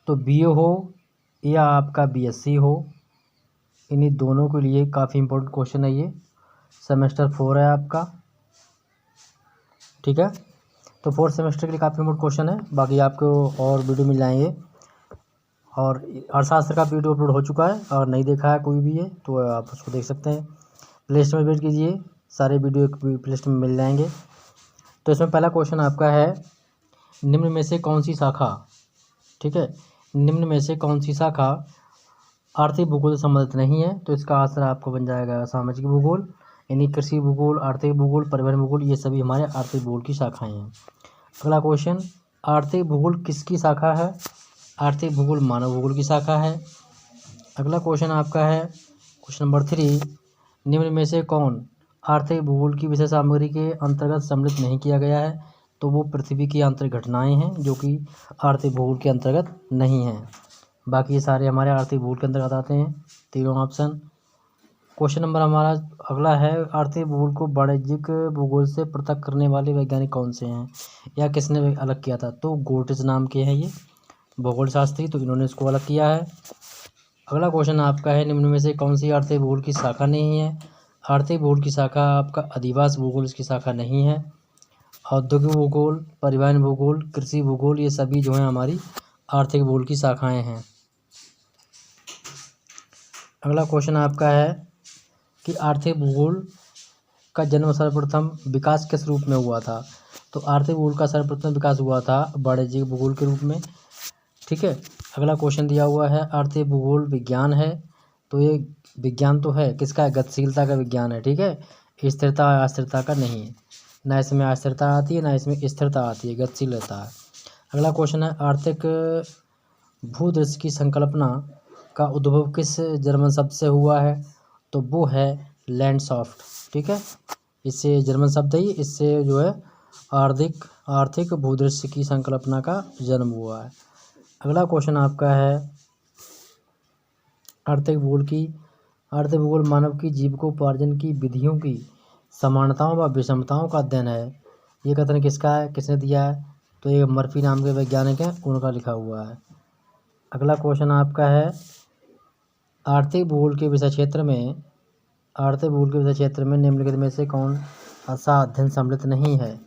तो BA हो या आपका BSc हो, इन्हीं दोनों के लिए काफ़ी इम्पोर्टेंट क्वेश्चन है ये। सेमेस्टर 4 है आपका, ठीक है। तो 4th सेमेस्टर के लिए काफ़ी इम्पोर्टेंट क्वेश्चन है। बाकी आपको और वीडियो मिल जाएंगे, और अर्थशास्त्र का वीडियो अपलोड हो चुका है, और नहीं देखा है कोई भी है तो आप उसको देख सकते हैं। प्ले स्टोर में विजिट कीजिए, सारे वीडियो प्ले स्टोर में मिल जाएंगे। तो इसमें पहला क्वेश्चन आपका है, निम्न में से कौन सी शाखा, ठीक है, निम्न में से कौन सी शाखा आर्थिक भूगोल से संबंधित नहीं है। तो इसका आंसर आपको बन जाएगा सामाजिक भूगोल, यानी कृषि भूगोल, आर्थिक भूगोल, परिवहन भूगोल, ये सभी हमारे आर्थिक भूगोल की शाखाएं हैं। अगला क्वेश्चन, आर्थिक भूगोल किसकी शाखा है। आर्थिक भूगोल मानव भूगोल की शाखा है। अगला क्वेश्चन आपका है क्वेश्चन नंबर 3, निम्न में से कौन आर्थिक भूगोल की विषय सामग्री के अंतर्गत सम्मिलित नहीं किया गया है। तो वो पृथ्वी की आंतरिक घटनाएं हैं, जो कि आर्थिक भूगोल के अंतर्गत नहीं हैं। बाकी ये सारे हमारे आर्थिक भूगोल के अंतर्गत आते हैं, तीनों ऑप्शन। क्वेश्चन नंबर हमारा अगला है, आर्थिक भूगोल को वाणिज्यिक भूगोल से पृथक करने वाले वैज्ञानिक कौन से हैं, या किसने अलग किया था। तो गोर्टिज नाम के हैं ये भूगोल शास्त्री, तो इन्होंने इसको अलग किया है। अगला क्वेश्चन आपका है, निम्न में से कौन सी आर्थिक भूगोल की शाखा नहीं है। आर्थिक भूगोल की शाखा आपका अधिवास भूगोल इसकी शाखा नहीं है। औद्योगिक भूगोल, परिवहन भूगोल, कृषि भूगोल, ये सभी जो है हमारी आर्थिक भूगोल की शाखाएं हैं। अगला क्वेश्चन आपका है कि आर्थिक भूगोल का जन्म सर्वप्रथम विकास किस रूप में हुआ था। तो आर्थिक भूगोल का सर्वप्रथम विकास हुआ था वाणिज्यिक भूगोल के रूप में, ठीक है। अगला क्वेश्चन दिया हुआ है, आर्थिक भूगोल विज्ञान है। तो ये विज्ञान तो है किसका, गतिशीलता का विज्ञान है, ठीक है, स्थिरता अस्थिरता का नहीं है। ना इसमें अस्थिरता आती है, ना इसमें स्थिरता आती है, गतिशील रहता है। अगला क्वेश्चन है, आर्थिक भूदृश्य की संकल्पना का उद्भव किस जर्मन शब्द से हुआ है। तो वो है लैंडसॉफ्ट, ठीक है, इससे जर्मन शब्द है, इससे जो है आर्थिक भूदृश्य की संकल्पना का जन्म हुआ है। अगला क्वेश्चन आपका है, आर्थिक भूगोल मानव की जीविकोपार्जन की विधियों की समानताओं व विषमताओं का अध्ययन है। ये कथन किसका है, किसने दिया है। तो ये मर्फी नाम के वैज्ञानिक हैं, उनका लिखा हुआ है। अगला क्वेश्चन आपका है, आर्थिक भूगोल के विषय क्षेत्र में निम्नलिखित में से कौन सा अध्ययन सम्मिलित नहीं है।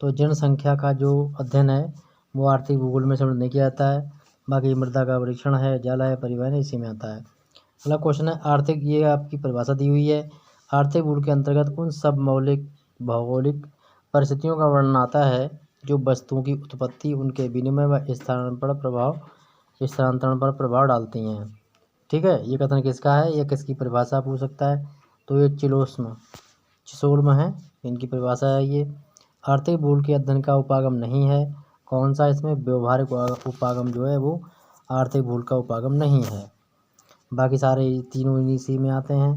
तो जनसंख्या का जो अध्ययन है वो आर्थिक भूगोल में सम्मिलित नहीं किया जाता है। बाकी मृदा का परीक्षण है, जल है, परिवहन है, इसी में आता है। अगला क्वेश्चन है, आर्थिक, ये आपकी परिभाषा दी हुई है, आर्थिक भूगोल के अंतर्गत उन सब मौलिक भौगोलिक परिस्थितियों का वर्णन आता है जो वस्तुओं की उत्पत्ति, उनके विनिमय व स्थानांतरण पर प्रभाव डालती हैं, ठीक है। ये कथन किसका है, या किसकी परिभाषा पूछ सकता है। तो ये चिसोल्म है, इनकी परिभाषा है ये। आर्थिक भूगोल के अध्ययन का उपागम नहीं है, कौन सा, इसमें व्यवहारिक उपागम जो है वो आर्थिक भूगोल का उपागम नहीं है। बाकी सारे तीनों इसी में आते हैं।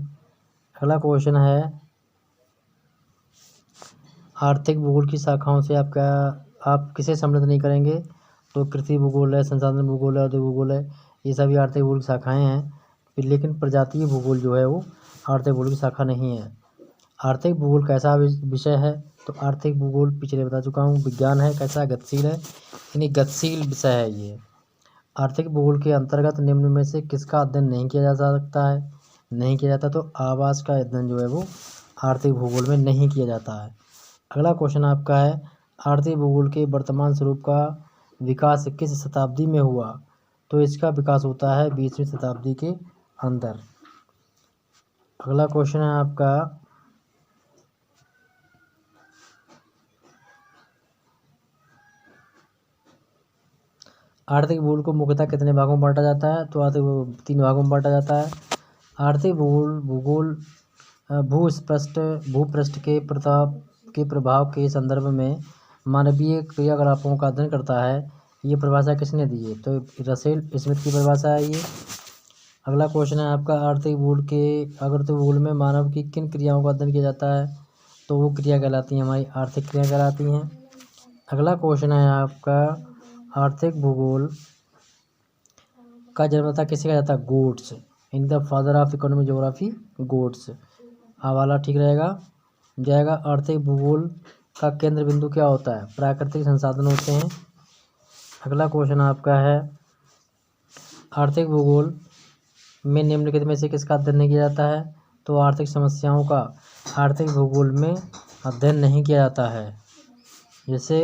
अगला क्वेश्चन है, आर्थिक भूगोल की शाखाओं से आप किसे सम्मिलित नहीं करेंगे। तो कृषि भूगोल है, संसाधन भूगोल है, औद्योगिक भूगोल है, ये सभी आर्थिक भूगोल की शाखाएं हैं। लेकिन प्रजातीय भूगोल जो है वो आर्थिक भूगोल की शाखा नहीं है। आर्थिक भूगोल कैसा विषय है। तो आर्थिक भूगोल पिछले बता चुका हूँ, विज्ञान है, कैसा, गतिशील है, यानी गतिशील विषय है ये। आर्थिक भूगोल के अंतर्गत निम्न में से किसका अध्ययन नहीं किया जा सकता है, नहीं किया जाता। तो आवास का अध्ययन जो है वो आर्थिक भूगोल में नहीं किया जाता है। अगला क्वेश्चन आपका है, आर्थिक भूगोल के वर्तमान स्वरूप का विकास किस शताब्दी में हुआ। तो इसका विकास होता है 20वीं शताब्दी के अंदर। अगला क्वेश्चन है आपका, आर्थिक भूगोल को मुख्यतः कितने भागों में बांटा जाता है। तो आर्थिक 3 भागों में बांटा जाता है। आर्थिक भूगोल भूपृष्ठ के प्रभाव के संदर्भ में मानवीय क्रियाकलापों का अध्ययन करता है। ये परिभाषा किसने दी है। तो रसेल स्मिथ की परिभाषा है ये। अगला क्वेश्चन है आपका, आर्थिक भूगोल में मानव की किन क्रियाओं का अध्ययन किया जाता है। तो वो क्रिया कहलाती हैं हमारी आर्थिक क्रिया कहलाती हैं। अगला क्वेश्चन है आपका, आर्थिक भूगोल का जन्मदाता किसे कहा जाता है। Goats, in the father of economic geography goats, हवाला ठीक जाएगा। आर्थिक भूगोल का केंद्र बिंदु क्या होता है। प्राकृतिक संसाधन होते हैं। अगला क्वेश्चन आपका है, आर्थिक भूगोल में निम्नलिखित में से किसका अध्ययन नहीं किया जाता है? तो आर्थिक समस्याओं का आर्थिक भूगोल में अध्ययन नहीं किया जाता है। जैसे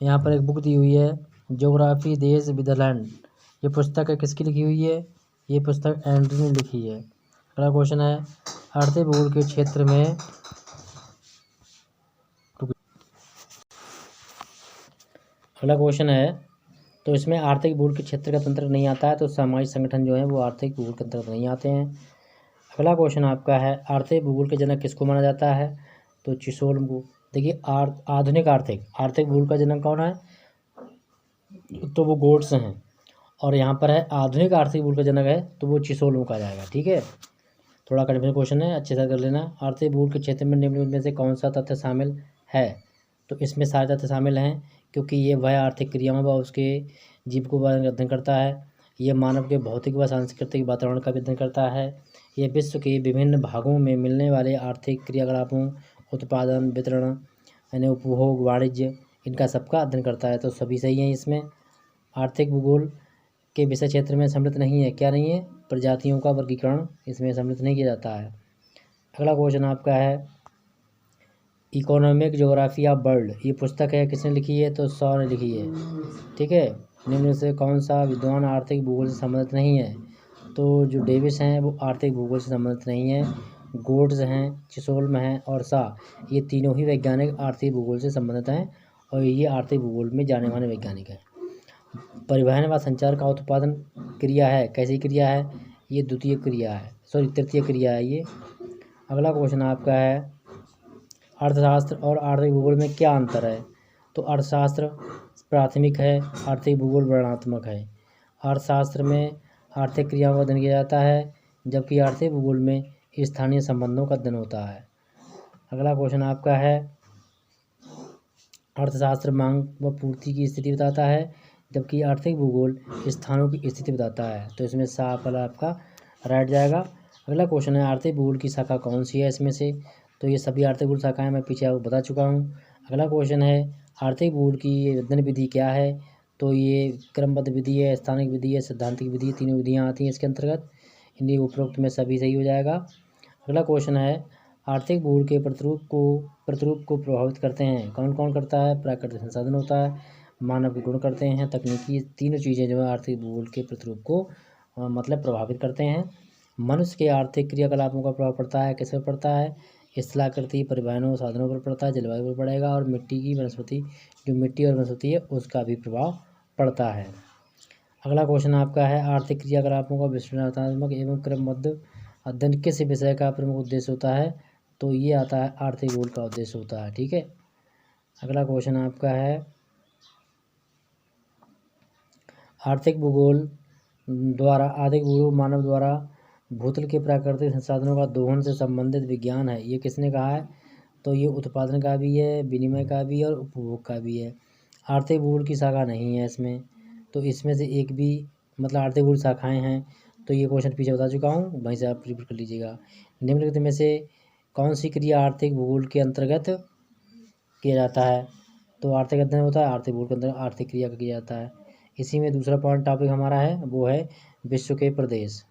यहाँ पर एक बुक दी हुई है, ज्योग्राफी देश विदरलैंड। ये पुस्तक है किसकी लिखी हुई है? ये पुस्तक एंड्री ने लिखी है। अगला क्वेश्चन है, आर्थिक भूगोल के क्षेत्र में अगला क्वेश्चन है, तो इसमें आर्थिक भूगोल के क्षेत्र का तंत्र नहीं आता है, तो सामाजिक संगठन जो है वो आर्थिक भूगोल के अंतर्गत नहीं आते हैं। अगला क्वेश्चन आपका है, आर्थिक भूगोल के जनक किसको माना जाता है? तो चिसोल्म को। देखिए आधुनिक आर्थिक भूगोल का जनक कौन है? तो वो गोड्स हैं। और यहाँ पर है आधुनिक आर्थिक भूगोल का जनक है तो वो चिसोल्म का जाएगा। ठीक है, थोड़ा कन्फ्यूजन क्वेश्चन है, अच्छे से कर लेना। आर्थिक भूगोल के क्षेत्र में निम्नलिखित में से कौन सा तथ्य शामिल है? तो इसमें सारे तथ्य शामिल हैं, क्योंकि ये वह आर्थिक क्रियाओं व उसके जीविकों का अध्ययन करता है। ये मानव के भौतिक व सांस्कृतिक वातावरण का भी अध्ययन करता है। ये विश्व के विभिन्न भागों में मिलने वाले आर्थिक क्रियाकलापों, उत्पादन, वितरण, यानी उपभोग, वाणिज्य, इनका सबका अध्ययन करता है। तो सभी सही है इसमें। आर्थिक भूगोल के विषय क्षेत्र में सम्मिलित नहीं है, क्या नहीं है? प्रजातियों का वर्गीकरण इसमें सम्मिलित नहीं किया जाता है। अगला क्वेश्चन आपका है, इकोनॉमिक ज्योग्राफी ऑफ वर्ल्ड। ये पुस्तक है किसने लिखी है? तो शॉ ने लिखी है। ठीक है, निम्न से कौन सा विद्वान आर्थिक भूगोल से संबंधित नहीं है? तो जो डेविस हैं वो आर्थिक भूगोल से संबंधित नहीं है। गोड्स हैं, चिसोल्म हैं और शॉ, ये तीनों ही वैज्ञानिक आर्थिक भूगोल से संबंधित हैं और ये आर्थिक भूगोल में जाने माने वैज्ञानिक हैं। परिवहन व संचार का उत्पादन क्रिया है, कैसी क्रिया है? ये तृतीय क्रिया है ये। अगला क्वेश्चन आपका है, अर्थशास्त्र और आर्थिक भूगोल में क्या अंतर है? तो अर्थशास्त्र प्राथमिक है, आर्थिक भूगोल वर्णनात्मक है। अर्थशास्त्र में आर्थिक क्रियाओं का अध्ययन किया जाता है, जबकि आर्थिक भूगोल में स्थानीय संबंधों का अध्ययन होता है। अगला क्वेश्चन आपका है, अर्थशास्त्र मांग व पूर्ति की स्थिति बताता है, जबकि आर्थिक भूगोल स्थानों की स्थिति बताता है। तो इसमें साफ वाला आपका राइट जाएगा। अगला क्वेश्चन है, आर्थिक भूगोल की शाखा कौन सी है इसमें से? तो ये सभी आर्थिक भूगोल शाखाएं मैं पीछे आपको बता चुका हूँ। अगला क्वेश्चन है, आर्थिक भूगोल की अध्ययन विधि क्या है? तो ये क्रमबद्ध विधि है, स्थानिक विधि है, सैद्धांतिक विधि, तीनों विधियाँ आती हैं इसके अंतर्गत। इन्हीं उपरोक्त में सभी सही हो जाएगा। अगला क्वेश्चन है, आर्थिक भूगोल के प्रतिरूप को प्रभावित करते हैं, कौन कौन करता है? प्राकृतिक संसाधन होता है, मानव के गुण करते हैं, तकनीकी, तीनों चीज़ें जो है आर्थिक भूगोल के प्रतिरूप को मतलब प्रभावित करते हैं। मनुष्य के आर्थिक क्रियाकलापों का प्रभाव पड़ता है, किस पर पड़ता है? स्थलाकृति, परिवहनों, साधनों पर पड़ता है, जलवायु पर पड़ेगा और मिट्टी और वनस्पति है उसका भी प्रभाव पड़ता है। अगला क्वेश्चन आपका है, आर्थिक क्रियाकलापों का विश्लेषणात्मक एवं क्रमबद्ध अध्ययन किस विषय का प्रमुख उद्देश्य होता है? तो ये आता है आर्थिक भूगोल का उद्देश्य होता है। ठीक है, अगला क्वेश्चन आपका है, आर्थिक भूगोल मानव द्वारा भूतल के प्राकृतिक संसाधनों का दोहन से संबंधित विज्ञान है। ये किसने कहा है? तो ये उत्पादन का भी है, विनिमय का भी है और उपभोग का भी है। आर्थिक भूगोल की शाखा नहीं है इसमें, तो इसमें से एक भी मतलब आर्थिक भूगोल शाखाएं हैं, तो ये क्वेश्चन पीछे बता चुका हूँ, वहीं से आप रिपीट कर लीजिएगा। निम्नलिखित में से कौन सी क्रिया आर्थिक भूगोल के अंतर्गत किया जाता है? तो आर्थिक अध्ययन होता है, आर्थिक भूगोल के अंतर्गत आर्थिक क्रिया का किया जाता है। इसी में दूसरा पॉइंट टॉपिक हमारा है वो है विश्व के प्रदेश।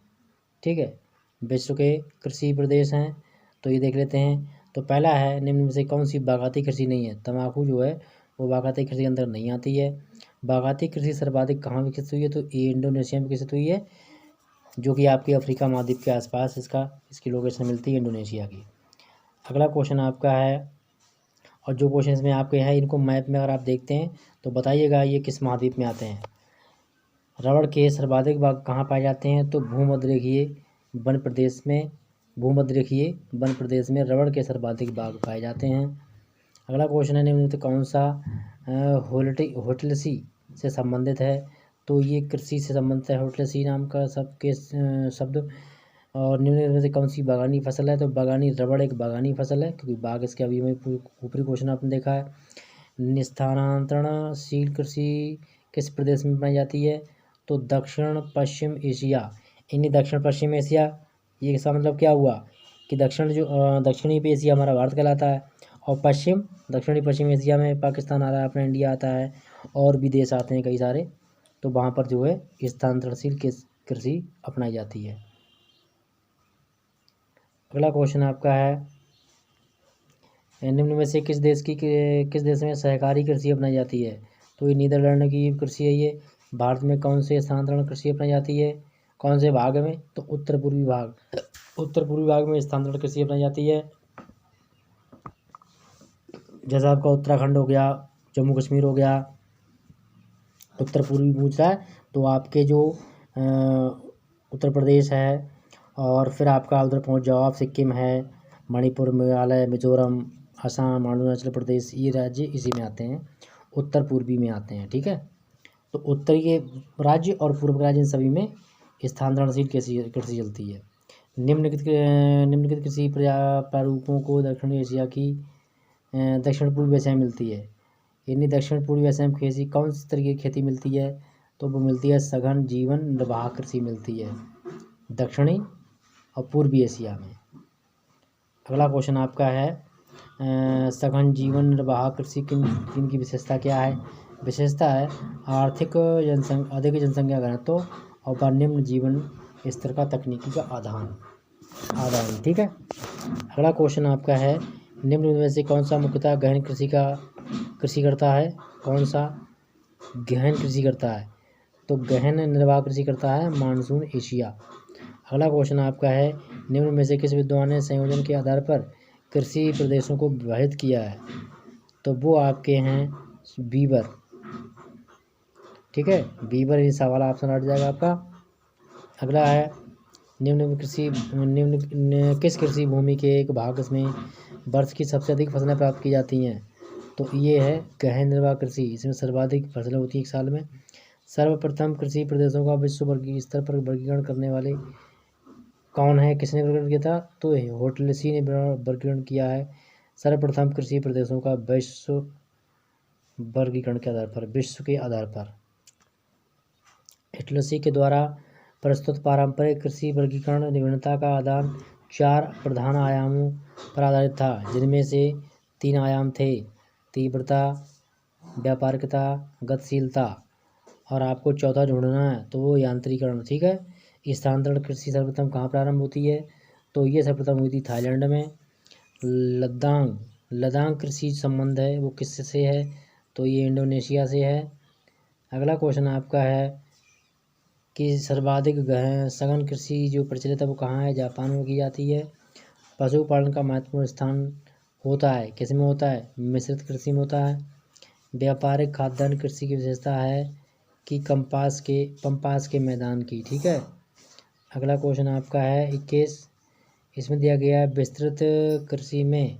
ठीक है, विश्व के कृषि प्रदेश हैं, तो ये देख लेते हैं। तो पहला है, निम्न में से कौन सी बागायती कृषि नहीं है? तंबाकू जो है वो बागायती कृषि के अंदर नहीं आती है। बागायती कृषि सर्वाधिक कहाँ विकसित हुई है? तो ये इंडोनेशिया में विकसित हुई है, जो कि आपकी अफ्रीका महाद्वीप के आसपास इसकी लोकेशन मिलती है इंडोनेशिया की। अगला क्वेश्चन आपका है, और जो क्वेश्चन इसमें आपके हैं इनको मैप में अगर आप देखते हैं तो बताइएगा ये किस महाद्वीप में आते हैं। रबड़ के सर्वाधिक बाग कहाँ पाए जाते हैं? तो भूमध्यरेखीय वन प्रदेश में रबड़ के सर्वाधिक बाग पाए जाते हैं। अगला क्वेश्चन है, निम्नलिखित कौन सा होटलसी से संबंधित है? तो ये कृषि से संबंधित है, होटलसी नाम का शब्द। और निम्नलिखित में से कौन सी बागानी फसल है? तो बागानी रबड़ एक बागानी फसल है, क्योंकि बाग इसके अभी में ऊपरी क्वेश्चन आपने देखा है। स्थानांतरणशील कृषि किस प्रदेश में पाई जाती है? तो दक्षिण पश्चिम एशिया। दक्षिण पश्चिम एशिया, ये इसका मतलब क्या हुआ कि दक्षिणी एशिया हमारा भारत कहलाता है, और दक्षिणी पश्चिम एशिया में पाकिस्तान आ रहा है, अपना इंडिया आता है, और भी देश आते हैं कई सारे, तो वहाँ पर जो है स्थानांतरणशील कृषि अपनाई जाती है। अगला क्वेश्चन आपका है, निम्न में से किस देश में सहकारी कृषि अपनाई जाती है? तो ये नीदरलैंड की कृषि है ये। भारत में कौन से स्थानांतरण कृषि अपनाई जाती है? कौन से भाग में? तो उत्तर पूर्वी भाग में स्थानांतरण कृषि अपनाई जाती है। जैसा आपका उत्तराखंड हो गया, जम्मू कश्मीर हो गया, उत्तर पूर्वी पूछ रहा है तो आपके जो उत्तर प्रदेश है, और फिर आपका उधर पहुंच जाओ आप, सिक्किम है, मणिपुर, मेघालय, मिजोरम, असम, अरुणाचल प्रदेश, ये राज्य इसी में आते हैं, उत्तर पूर्वी में आते हैं। ठीक है, तो उत्तरी के राज्य और पूर्व के राज्य सभी में स्थानांतरणशील कृषि चलती है। निम्नलिखित कृषि प्रारूपों को दक्षिण एशिया की दक्षिण पूर्वी एशिया में मिलती है। यानी दक्षिण पूर्वी एशिया में खेती कौन सी तरीके की खेती मिलती है? तो वो मिलती है सघन जीवन निर्वाह कृषि मिलती है दक्षिणी और पूर्वी एशिया में। अगला क्वेश्चन आपका है, सघन जीवन निर्वाह कृषि किन की विशेषता क्या है? विशेषता है अधिक जनसंख्या घनत्व और निम्न जीवन स्तर का तकनीकी का आदान। ठीक है। अगला क्वेश्चन आपका है, निम्न में से कौन सा मुख्यतः गहन कृषि करता है? कौन सा गहन कृषि करता है? तो गहन निर्वाह कृषि करता है मानसून एशिया। अगला क्वेश्चन आपका है, निम्न में से किस विद्वान ने संयोजन के आधार पर कृषि प्रदेशों को विभाजित किया है? तो वो आपके हैं बीबर। ठीक है, बीबर, ये सवाल ऑप्शन हट जाएगा आपका। अगला है, किस कृषि भूमि के एक भाग में वर्ष की सबसे अधिक फसलें प्राप्त की जाती हैं? तो ये है गहन निर्वाह कृषि, इसमें सर्वाधिक फसलें होती हैं एक साल में। सर्वप्रथम कृषि प्रदेशों का विश्व वर्गीय स्तर पर वर्गीकरण करने वाले कौन है? किसने वर्गीकरण किया था? तो होटलेसी ने वर्गीकरण किया है सर्वप्रथम कृषि प्रदेशों का विश्व वर्गीकरण के आधार पर, विश्व के आधार पर। होटलेसी के द्वारा प्रस्तुत पारंपरिक कृषि वर्गीकरण विभिन्नता का आदान 4 प्रधान आयामों पर आधारित था, जिनमें से 3 आयाम थे: तीव्रता, व्यापारिकता, गतिशीलता, और आपको चौथा ढूंढना है तो वो यांत्रिकरण। ठीक है, स्थानांतरण कृषि सर्वप्रथम कहाँ प्रारंभ होती है? तो ये सर्वप्रथम हुई थी थाईलैंड में। लद्दाख कृषि संबंध है वो किससे है? तो ये इंडोनेशिया से है। अगला क्वेश्चन आपका है कि सर्वाधिक सघन कृषि जो प्रचलित है वो कहाँ है? जापान में की जाती है। पशुपालन का महत्वपूर्ण स्थान होता है किस में होता है? मिश्रित कृषि में होता है। व्यापारिक खाद्यान्न कृषि की विशेषता है कि पंपास के मैदान की। ठीक है। अगला क्वेश्चन आपका है 21, इसमें दिया गया है विस्तृत कृषि में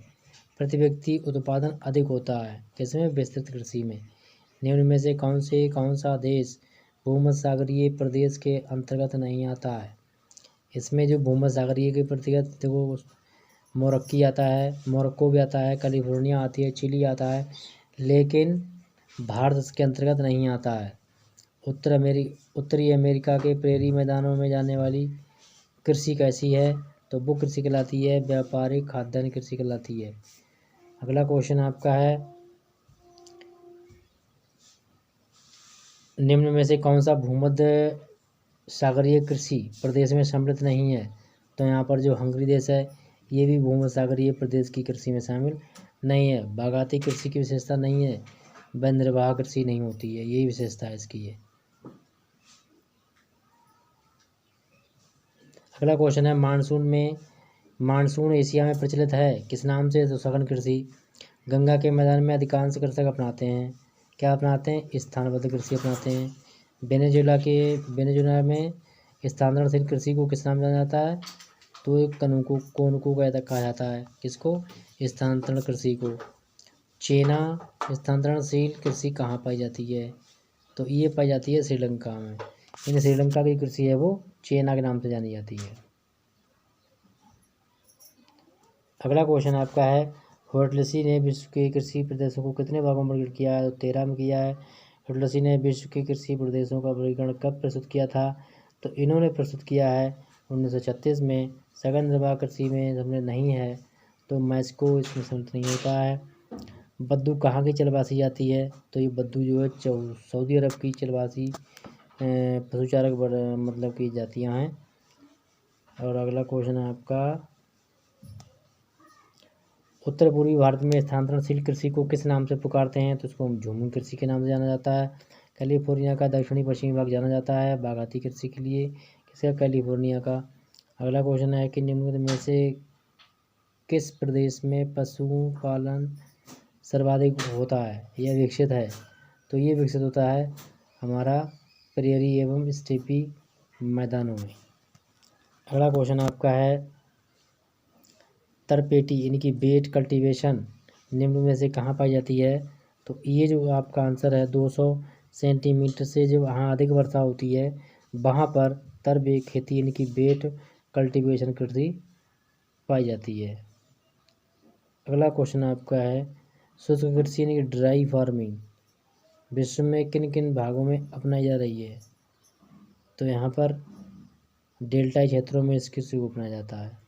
प्रति व्यक्ति उत्पादन अधिक होता है किसमें? विस्तृत कृषि में। निम्न में से कौन सा देश भूमध्यसागरीय प्रदेश के अंतर्गत नहीं आता है? इसमें जो भूमध्यसागरीय के अंतर्गत देखो, मोरक्को भी आता है, कैलिफोर्निया आती है, चिली आता है, लेकिन भारत इसके अंतर्गत नहीं आता है। उत्तरी अमेरिका के प्रेरी मैदानों में जाने वाली कृषि कैसी है? तो वो कृषि कहलाती है व्यापारिक खाद्यान्न कृषि कहलाती है। अगला क्वेश्चन आपका है, निम्न में से कौन सा भूमध्य सागरीय कृषि प्रदेश में सम्मिलित नहीं है? तो यहाँ पर जो हंगरी देश है ये भी भूमध्य सागरीय प्रदेश की कृषि में शामिल नहीं है। बागाती कृषि की विशेषता नहीं है, वह निर्वाह कृषि नहीं होती है, यही विशेषता है इसकी है। अगला क्वेश्चन है, मानसून एशिया में प्रचलित है किस नाम से? तो सघन कृषि। गंगा के मैदान में अधिकांश कृषक अपनाते हैं, क्या अपनाते हैं? स्थानबद्ध कृषि अपनाते हैं। वेनेजुएला में स्थानांतरणशील कृषि को किस नाम जाना जाता है? तो कोनुको कहा जाता है। किसको? स्थानांतरण कृषि को। चेना स्थानांतरणशील कृषि कहाँ पाई जाती है? तो ये पाई जाती है श्रीलंका में। इन श्रीलंका की कृषि है वो चेना के नाम से जानी जाती है। अगला क्वेश्चन आपका है, होटलेसी ने विश्व के कृषि प्रदेशों को कितने भागों में वर्गीकृत किया है? तो 13 में किया है। होटलेसी ने विश्व के कृषि प्रदेशों का वर्गीकरण कब प्रस्तुत किया था? तो इन्होंने प्रस्तुत किया है 1936 में। सघन निर्वाह कृषि में सम्मिलित नहीं है तो मैक्सिको इसमें सम्मिलित नहीं होता है। बद्दू कहाँ की चलवासी जाती है? तो ये बद्दू जो है सऊदी अरब की चलवासी पशुचारक मतलब की जातियाँ हैं। और अगला क्वेश्चन है आपका, उत्तर पूर्वी भारत में स्थानांतरणशील कृषि को किस नाम से पुकारते हैं? तो इसको झूम कृषि के नाम से जाना जाता है। कैलिफोर्निया का दक्षिणी पश्चिमी भाग जाना जाता है बागायती कृषि के लिए, किसका? कैलिफोर्निया का। अगला क्वेश्चन है कि निम्नलिखित में से किस प्रदेश में पशुपालन सर्वाधिक होता है या विकसित है? तो ये विकसित होता है हमारा प्रेरी एवं स्टेपी मैदानों में। अगला क्वेश्चन आपका है, तरपेटी यानी कि बेट कल्टीवेशन निम्न में से कहाँ पाई जाती है? तो ये जो आपका आंसर है 200 सेंटीमीटर से जो वहाँ अधिक वर्षा होती है वहाँ पर तरबे खेती यानी कि बेट कल्टीवेशन कृषि पाई जाती है। अगला क्वेश्चन आपका है, शुष्क कृषि यानी कि ड्राई फार्मिंग विश्व में किन किन भागों में अपनाई जा रही है? तो यहाँ पर डेल्टाई क्षेत्रों में इस कृषि को अपनाया जाता है।